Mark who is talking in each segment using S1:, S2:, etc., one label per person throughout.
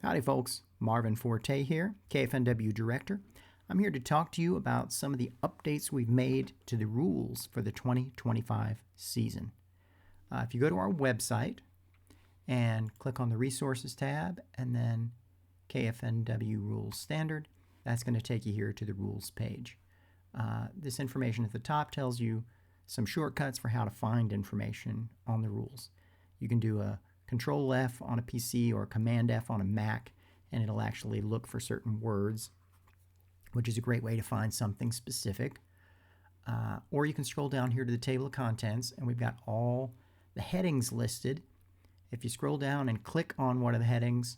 S1: Howdy folks, Marvin Forte here, KFNW Director. I'm here to talk to you about some of the updates we've made to the rules for the 2025 season. If you go to our website and click on the Resources tab and then KFNW Rules Standard, that's going to take you here to the Rules page. This information at the top tells you some shortcuts for how to find information on the rules. You can do a Control F on a PC or Command F on a Mac, and it'll actually look for certain words, which is a great way to find something specific. Or you can scroll down here to the table of contents, and we've got all the headings listed. If you scroll down and click on one of the headings,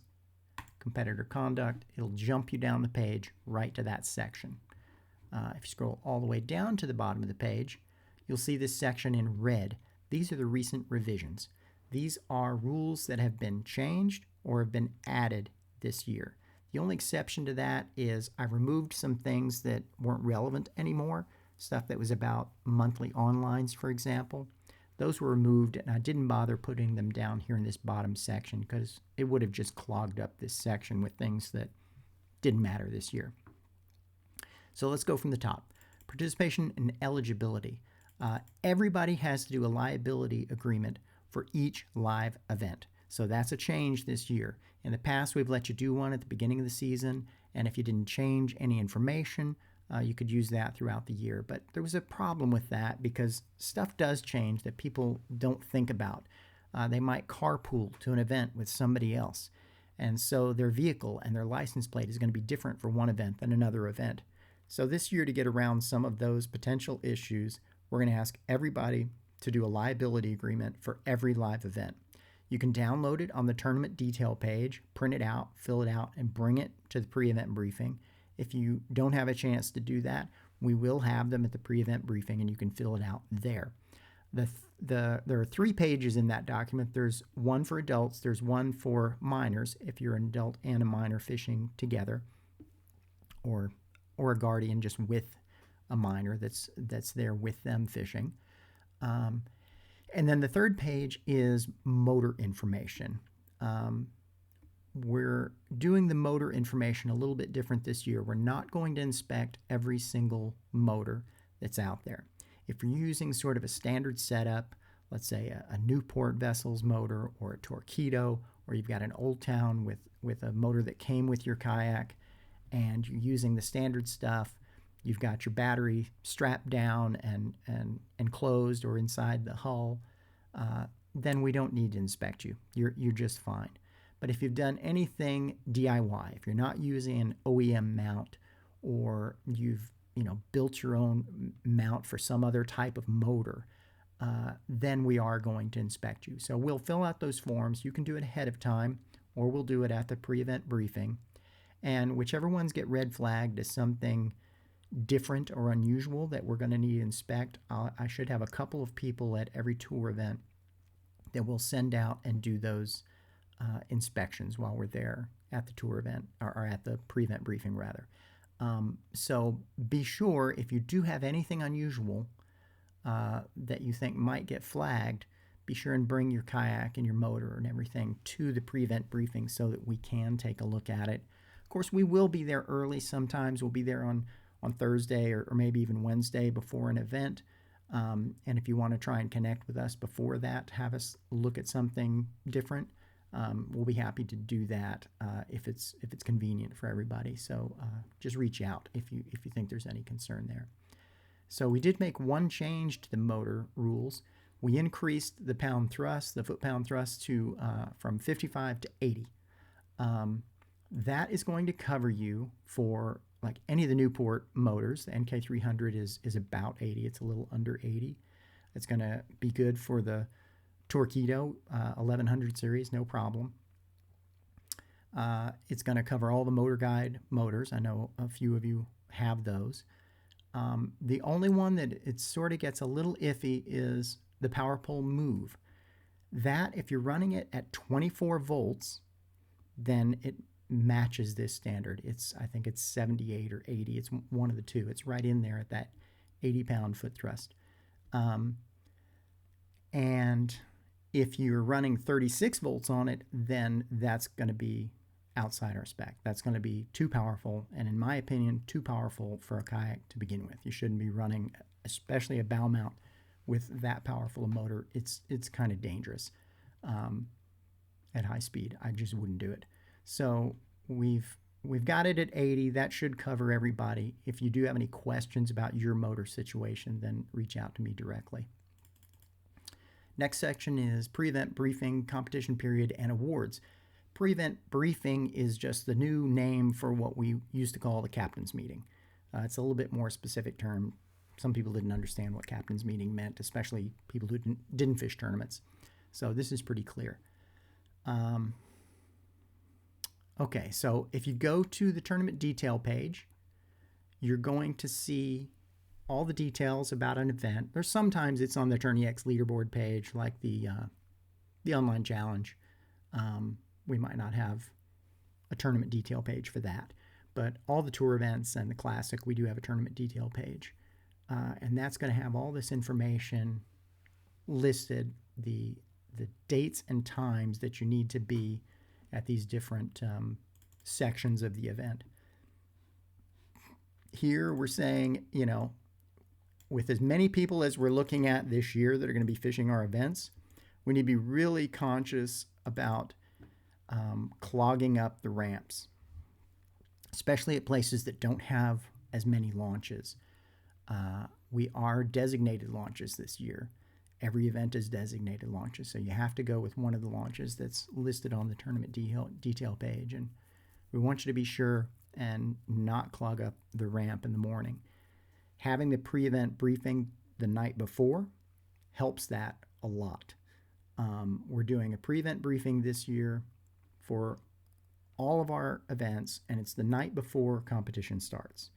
S1: competitor conduct, it'll jump you down the page right to that section. If you scroll all the way down to the bottom of the page, you'll see this section in red. These are the recent revisions. These are rules that have been changed or have been added this year. The only exception to that is I removed some things that weren't relevant anymore, stuff that was about monthly onlines, for example. Those were removed, and I didn't bother putting them down here in this bottom section because it would have just clogged up this section with things that didn't matter this year. So let's go from the top. Participation and eligibility. Everybody has to do a liability agreement for each live event. So that's a change this year. In the past, we've let you do one at the beginning of the season, and if you didn't change any information, you could use that throughout the year. But there was a problem with that because stuff does change that people don't think about. They might carpool to an event with somebody else, and so their vehicle and their license plate is going to be different for one event than another event. So this year, to get around some of those potential issues, we're going to ask everybody to do a liability agreement for every live event. You can download it on the tournament detail page, print it out, fill it out, and bring it to the pre-event briefing. If you don't have a chance to do that, we will have them at the pre-event briefing, and you can fill it out there. There are 3 pages in that document. There's one for adults. There's one for minors, if you're an adult and a minor fishing together, or a guardian just with a minor that's there with them fishing. And then the 3rd page is motor information. We're doing the motor information a little bit different this year. We're not going to inspect every single motor that's out there. If you're using sort of a standard setup, let's say a Newport Vessels motor or a Torqeedo, or you've got an Old Town with a motor that came with your kayak, and you're using the standard stuff, you've got your battery strapped down and closed or inside the hull, then we don't need to inspect you. You're just fine. But if you've done anything DIY, if you're not using an OEM mount, or you've built your own mount for some other type of motor, then we are going to inspect you. So we'll fill out those forms. You can do it ahead of time, or we'll do it at the pre-event briefing. And whichever ones get red flagged as something different or unusual that we're going to need to inspect, I should have a couple of people at every tour event that will send out and do those inspections while we're there at the tour event, or at the pre-event briefing rather. So be sure, if you do have anything unusual that you think might get flagged, be sure and bring your kayak and your motor and everything to the pre-event briefing so that we can take a look at it. Of course, we will be there early. Sometimes we'll be there on Thursday or maybe even Wednesday before an event. And if you want to try and connect with us before that, have us look at something different, we'll be happy to do that if it's convenient for everybody. So just reach out if you think there's any concern there. So we did make one change to the motor rules. We increased the pound thrust, the foot-pound thrust, to from 55 to 80. That is going to cover you for like any of the Newport motors. The NK300 is about 80. It's a little under 80. It's going to be good for the Torqeedo 1100 series, no problem. It's going to cover all the Motor Guide motors. I know a few of you have those. The only one that it sort of gets a little iffy is the Power Pole Move. That, if you're running it at 24 volts, then it matches this standard. I think it's 78 or 80. It's one of the two. It's right in there at that 80-pound foot thrust. And if you're running 36 volts on it, then that's going to be outside our spec. That's going to be too powerful, and in my opinion, too powerful for a kayak to begin with. You shouldn't be running, especially a bow mount, with that powerful a motor. It's kind of dangerous at high speed. I just wouldn't do it. So we've got it at 80. That should cover everybody. If you do have any questions about your motor situation, then reach out to me directly. Next section is pre-event briefing, competition period, and awards. Pre-event briefing is just the new name for what we used to call the captain's meeting. It's a little bit more specific term. Some people didn't understand what captain's meeting meant, especially people who didn't fish tournaments. So this is pretty clear. Okay, so if you go to the tournament detail page, you're going to see all the details about an event. There's sometimes it's on the TourneyX leaderboard page, like the online challenge. We might not have a tournament detail page for that, but all the tour events and the classic, we do have a tournament detail page, and that's going to have all this information listed, the dates and times that you need to be at these different sections of the event. Here we're saying, you know, with as many people as we're looking at this year that are going to be fishing our events, we need to be really conscious about clogging up the ramps, especially at places that don't have as many launches. We are designated launches this year. Every event is designated launches, so you have to go with one of the launches that's listed on the tournament detail page, and we want you to be sure and not clog up the ramp in the morning. Having the pre-event briefing the night before helps that a lot. We're doing a pre-event briefing this year for all of our events, and it's the night before competition starts.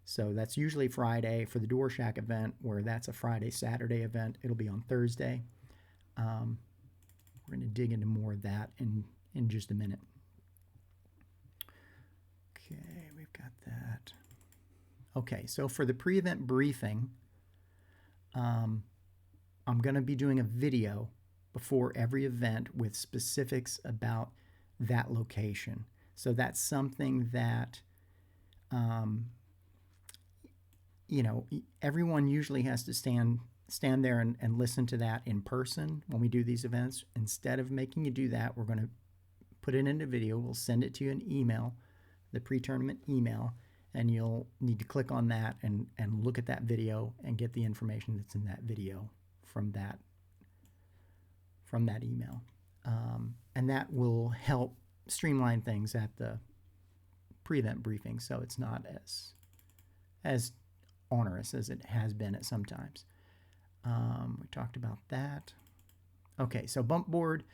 S1: So that's usually Friday. For the Door Shack event, where that's a Friday-Saturday event, it'll be on Thursday. We're going to dig into more of that in just a minute. Okay, we've got that. Okay, so for the pre-event briefing, I'm going to be doing a video before every event with specifics about that location. So that's something that you know, everyone usually has to stand there and listen to that in person when we do these events. Instead of making you do that, we're going to put it in a video. We'll send it to you in email, the pre-tournament email, and you'll need to click on that and look at that video and get the information that's in that video from that email. And that will help streamline things at the pre-event briefing, so it's not as onerous as it has been at some times. We talked about that. Okay, so bump boards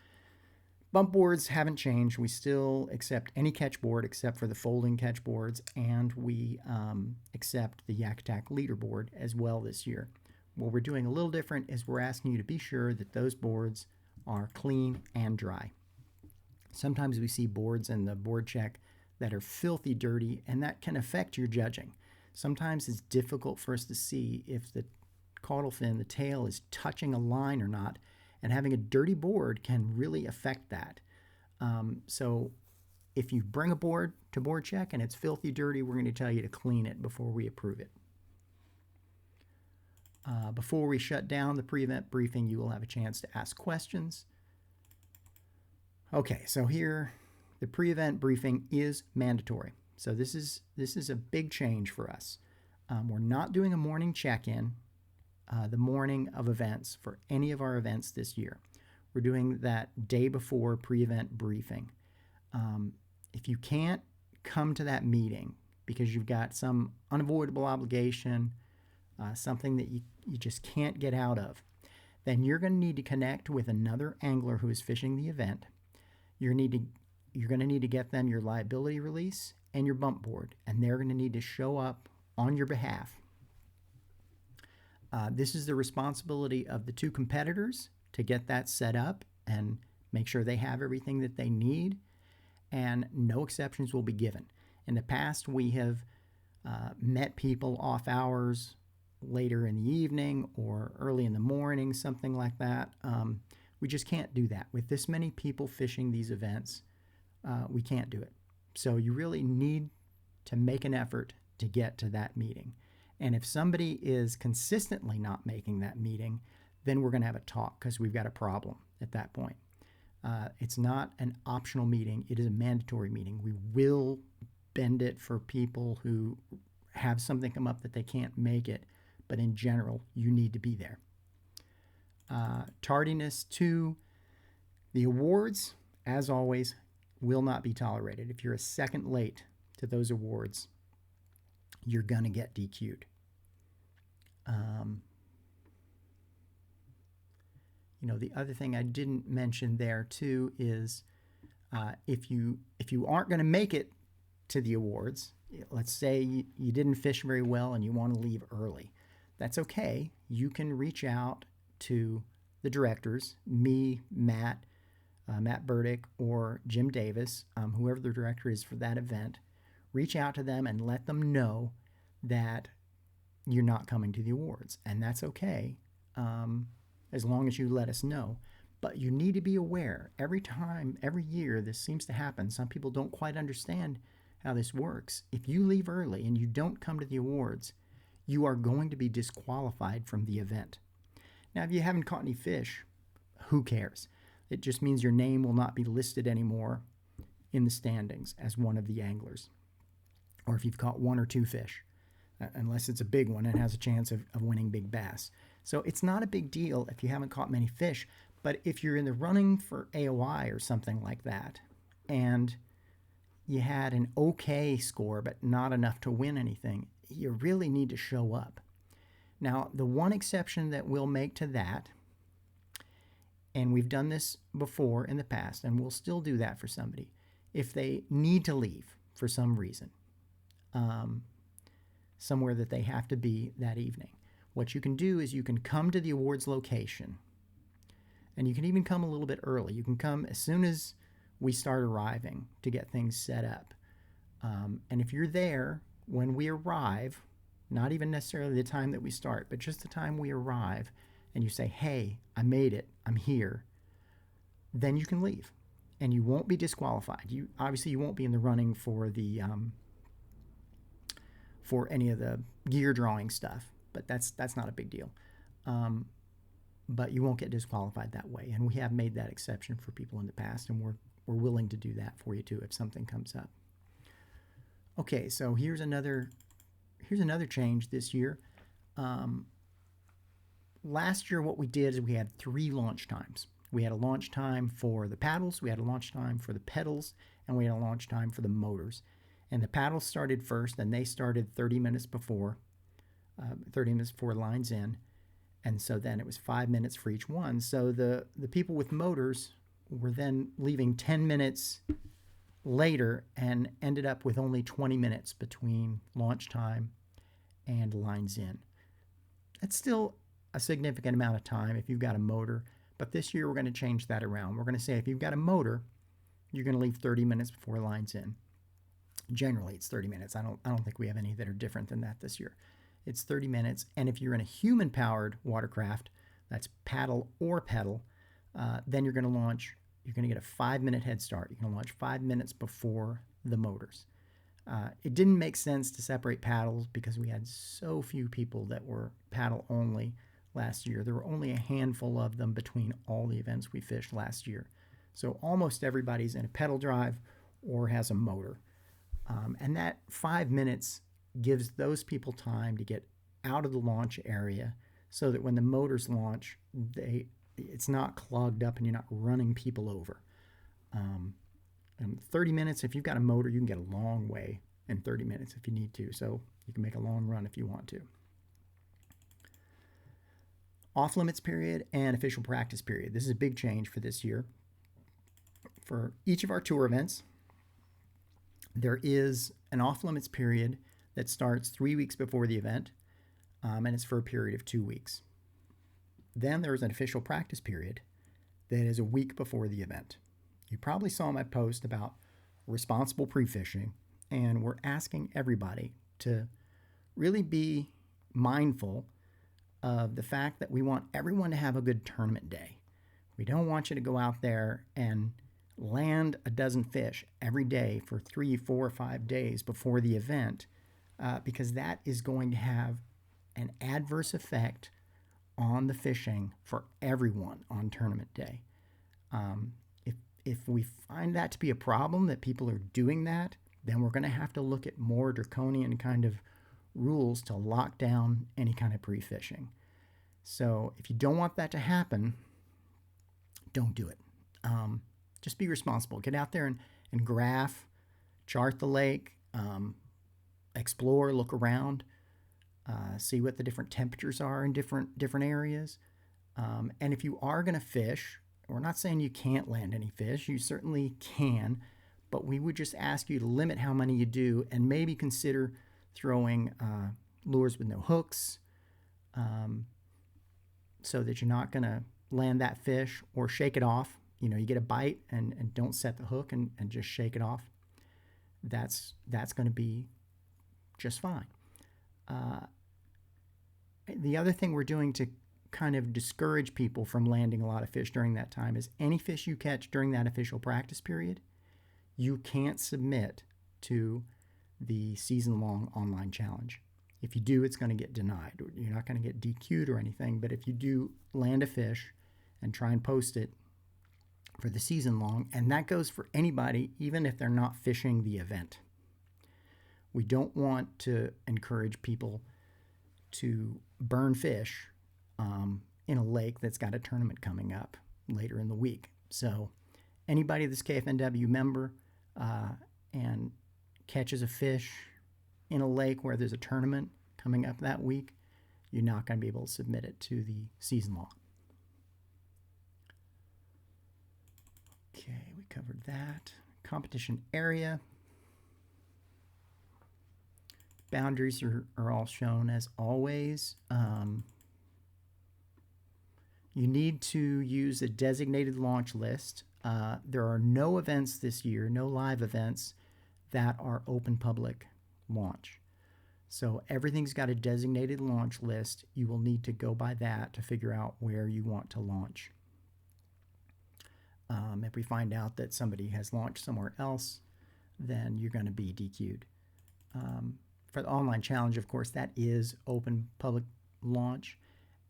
S1: haven't changed. We still accept any catch board except for the folding catch boards, and we accept the Yak Attack leaderboard as well this year. What we're doing a little different is we're asking you to be sure that those boards are clean and dry. Sometimes we see boards in the board check that are filthy dirty, and that can affect your judging. Sometimes it's difficult for us to see if the caudal fin, the tail, is touching a line or not, and having a dirty board can really affect that. So if you bring a board to board check and it's filthy dirty, we're going to tell you to clean it before we approve it. Before we shut down the pre-event briefing, you will have a chance to ask questions. Okay, so here the pre-event briefing is mandatory. So this is a big change for us. We're not doing a morning check-in the morning of events for any of our events this year. We're doing that day before pre-event briefing. If you can't come to that meeting because you've got some unavoidable obligation, something that you just can't get out of, then you're going to need to connect with another angler who is fishing the event. You're going to need to get them your liability release and your bump board, and they're going to need to show up on your behalf. This is the responsibility of the two competitors to get that set up and make sure they have everything that they need, and no exceptions will be given. In the past, we have met people off hours later in the evening or early in the morning, something like that. We just can't do that. With this many people fishing these events, we can't do it. So you really need to make an effort to get to that meeting. And if somebody is consistently not making that meeting, then we're going to have a talk because we've got a problem at that point. It's not an optional meeting. It is a mandatory meeting. We will bend it for people who have something come up that they can't make it. But in general, you need to be there. Tardiness to the awards, as always, will not be tolerated. If you're a second late to those awards, you're going to get DQ'd. The other thing I didn't mention there too is if you aren't going to make it to the awards, let's say you didn't fish very well and you want to leave early, that's okay. You can reach out to the directors, me, Matt Burdick, or Jim Davis, whoever the director is for that event. Reach out to them and let them know that you're not coming to the awards, and that's okay. As long as you let us know. But you need to be aware. Every year, this seems to happen. Some people don't quite understand how this works. If you leave early and you don't come to the awards, you are going to be disqualified from the event. Now, if you haven't caught any fish, who cares? It just means your name will not be listed anymore in the standings as one of the anglers. Or if you've caught 1 or 2 fish, unless it's a big one and has a chance of winning big bass. So it's not a big deal if you haven't caught many fish, but if you're in the running for AOI or something like that, and you had an okay score but not enough to win anything, you really need to show up. Now, the one exception that we'll make to that, and we've done this before in the past, and we'll still do that for somebody, if they need to leave for some reason, somewhere that they have to be that evening. What you can do is you can come to the awards location, and you can even come a little bit early. You can come as soon as we start arriving to get things set up. And if you're there when we arrive, not even necessarily the time that we start, but just the time we arrive, and you say, hey, I made it, I'm here, then you can leave. And you won't be disqualified. You won't be in the running for the for any of the gear drawing stuff, but that's not a big deal. But you won't get disqualified that way, and we have made that exception for people in the past, and we're willing to do that for you too if something comes up. Okay, so here's another change this year. Last year, what we did is we had 3 launch times. We had a launch time for the paddles, we had a launch time for the pedals, and we had a launch time for the motors. And the paddles started first, and they started 30 minutes before lines in. And so then it was 5 minutes for each one. So the people with motors were then leaving 10 minutes later and ended up with only 20 minutes between launch time and lines in. That's still a significant amount of time if you've got a motor, but this year we're going to change that around. We're going to say if you've got a motor, you're going to leave 30 minutes before lines in. Generally, it's 30 minutes. I don't think we have any that are different than that this year. It's 30 minutes, and if you're in a human-powered watercraft, that's paddle or pedal, then you're going to launch. You're going to get a 5-minute head start. You're going to launch 5 minutes before the motors. It didn't make sense to separate paddles because we had so few people that were paddle only last year. There were only a handful of them between all the events we fished last year. So almost everybody's in a pedal drive or has a motor. And that 5 minutes gives those people time to get out of the launch area so that when the motors launch, it's not clogged up and you're not running people over. And 30 minutes, if you've got a motor, you can get a long way in 30 minutes if you need to. So you can make a long run if you want to. Off-limits period and official practice period. This is a big change for this year. For each of our tour events, there is an off-limits period that starts 3 weeks before the event, and it's for a period of 2 weeks. Then there's an official practice period that is a week before the event. You probably saw my post about responsible pre-fishing, and we're asking everybody to really be mindful of the fact that we want everyone to have a good tournament day. We don't want you to go out there and land a dozen fish every day for 3, 4, or 5 days before the event, because that is going to have an adverse effect on the fishing for everyone on tournament day. If we find that to be a problem, that people are doing that, then we're going to have to look at more draconian kind of rules to lock down any kind of pre-fishing. So if you don't want that to happen, don't do it. Just be responsible. Get out there and graph, chart the lake, explore, look around, see what the different temperatures are in different areas. And if you are going to fish, we're not saying you can't land any fish. You certainly can, but we would just ask you to limit how many you do and maybe consider throwing lures with no hooks, so that you're not going to land that fish, or shake it off. You get a bite and don't set the hook and just shake it off. That's going to be just fine. The other thing we're doing to kind of discourage people from landing a lot of fish during that time is any fish you catch during that official practice period, you can't submit to the season-long online challenge. If you do, it's going to get denied. You're not going to get DQ'd or anything, but if you do land a fish and try and post it for the season-long, and that goes for anybody, even if they're not fishing the event. We don't want to encourage people to burn fish in a lake that's got a tournament coming up later in the week. So anybody that's KFNW member and catches a fish in a lake where there's a tournament coming up that week, you're not going to be able to submit it to the season long. Okay, we covered that. Competition area. Boundaries are all shown as always. You need to use a designated launch list. There are no events this year, no live events that are open public launch. So everything's got a designated launch list. You will need to go by that to figure out where you want to launch. If we find out that somebody has launched somewhere else, then you're going to be DQ'd. For the online challenge, of course, that is open public launch.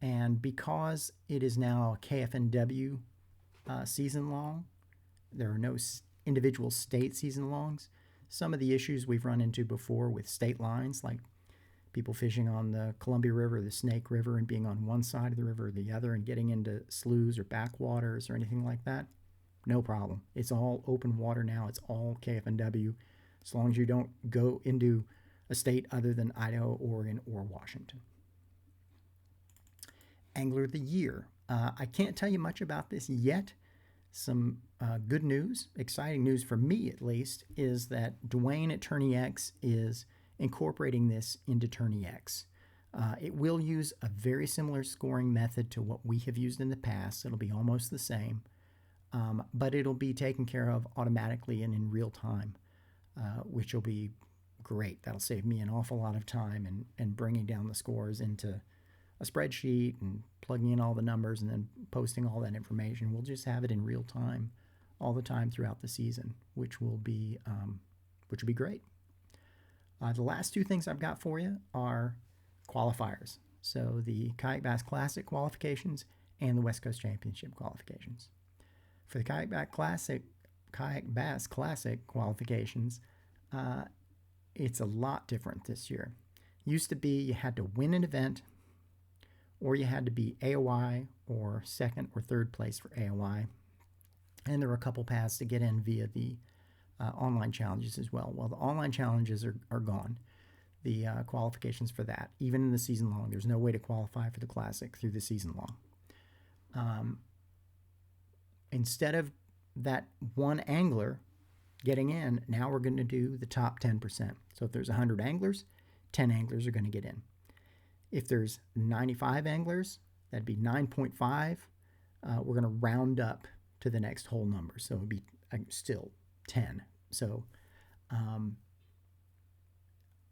S1: And because it is now a KFNW season long, there are no individual state season longs. Some of the issues we've run into before with state lines, like people fishing on the Columbia River, the Snake River, and being on one side of the river or the other and getting into sloughs or backwaters or anything like that, no problem. It's all open water now. It's all KFNW, as long as you don't go into a state other than Idaho, Oregon, or Washington. Angler of the Year. I can't tell you much about this yet. Some good news, exciting news for me at least, is that Dwayne at Tourney X is incorporating this into Tourney X. It will use a very similar scoring method to what we have used in the past. It'll be almost the same, but it'll be taken care of automatically and in real time, which will be great. That'll save me an awful lot of time and bringing down the scores into a spreadsheet and plugging in all the numbers and then posting all that information. We'll just have it in real time all the time throughout the season, which will be great. The last two things I've got for you are qualifiers. So the Kayak Bass Classic qualifications and the West Coast Championship qualifications. For the Kayak Bass Classic qualifications, it's a lot different this year. Used to be you had to win an event, or you had to be AOI or second or third place for AOI. And there were a couple paths to get in via the online challenges as well. Well, the online challenges are gone. The qualifications for that, even in the season long, there's no way to qualify for the Classic through the season long. Instead of that one angler getting in, now we're going to do the top 10%. So if there's 100 anglers, 10 anglers are going to get in. If there's 95 anglers, that'd be 9.5. We're going to round up to the next whole number. So it would be still 10. So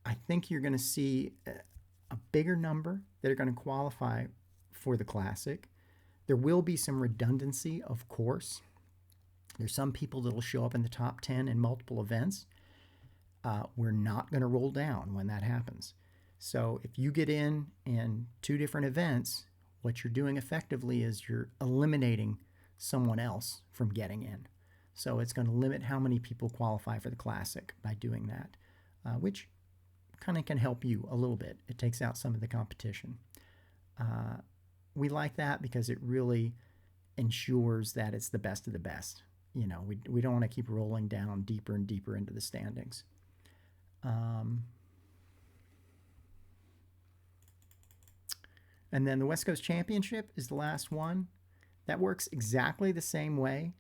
S1: I think you're going to see a bigger number that are going to qualify for the Classic. There will be some redundancy, of course. There's some people that'll show up in the top 10 in multiple events. We're not going to roll down when that happens. So if you get in 2 different events, what you're doing effectively is you're eliminating someone else from getting in. So it's going to limit how many people qualify for the Classic by doing that, which kind of can help you a little bit. It takes out some of the competition. We like that because it really ensures that it's the best of the best. You know, we don't want to keep rolling down deeper and deeper into the standings. And then the West Coast Championship is the last one. That works exactly the same way,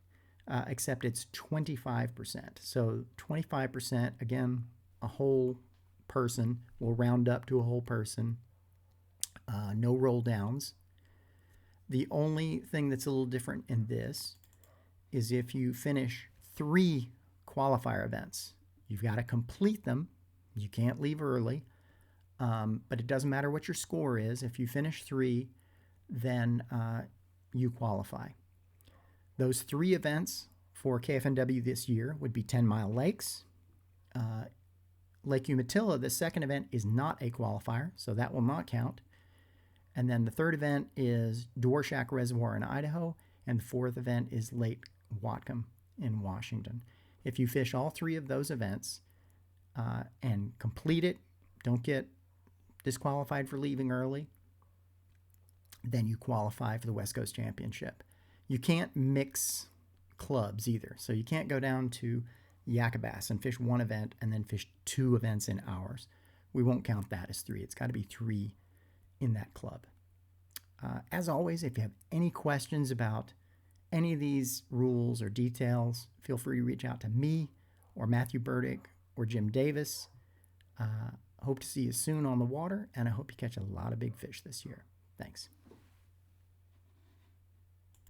S1: except it's 25%. So 25%, again, a whole person. We'll round up to a whole person. No roll downs. The only thing that's a little different in this is if you finish 3 qualifier events. You've got to complete them. You can't leave early. But it doesn't matter what your score is. If you finish 3, then you qualify. Those 3 events for KFNW this year would be 10 Mile Lakes. Lake Umatilla, the second event, is not a qualifier, so that will not count. And then the third event is Dworshak Reservoir in Idaho, and the fourth event is Lake Whatcom in Washington. If you fish all 3 of those events and complete it, don't get disqualified for leaving early, then you qualify for the West Coast Championship. You can't mix clubs either. So you can't go down to Yakabass and fish 1 event and then fish 2 events in ours. We won't count that as 3. It's got to be 3 in that club. As always, if you have any questions about any of these rules or details, feel free to reach out to me or Matthew Burdick or Jim Davis. Hope to see you soon on the water, and I hope you catch a lot of big fish this year. Thanks.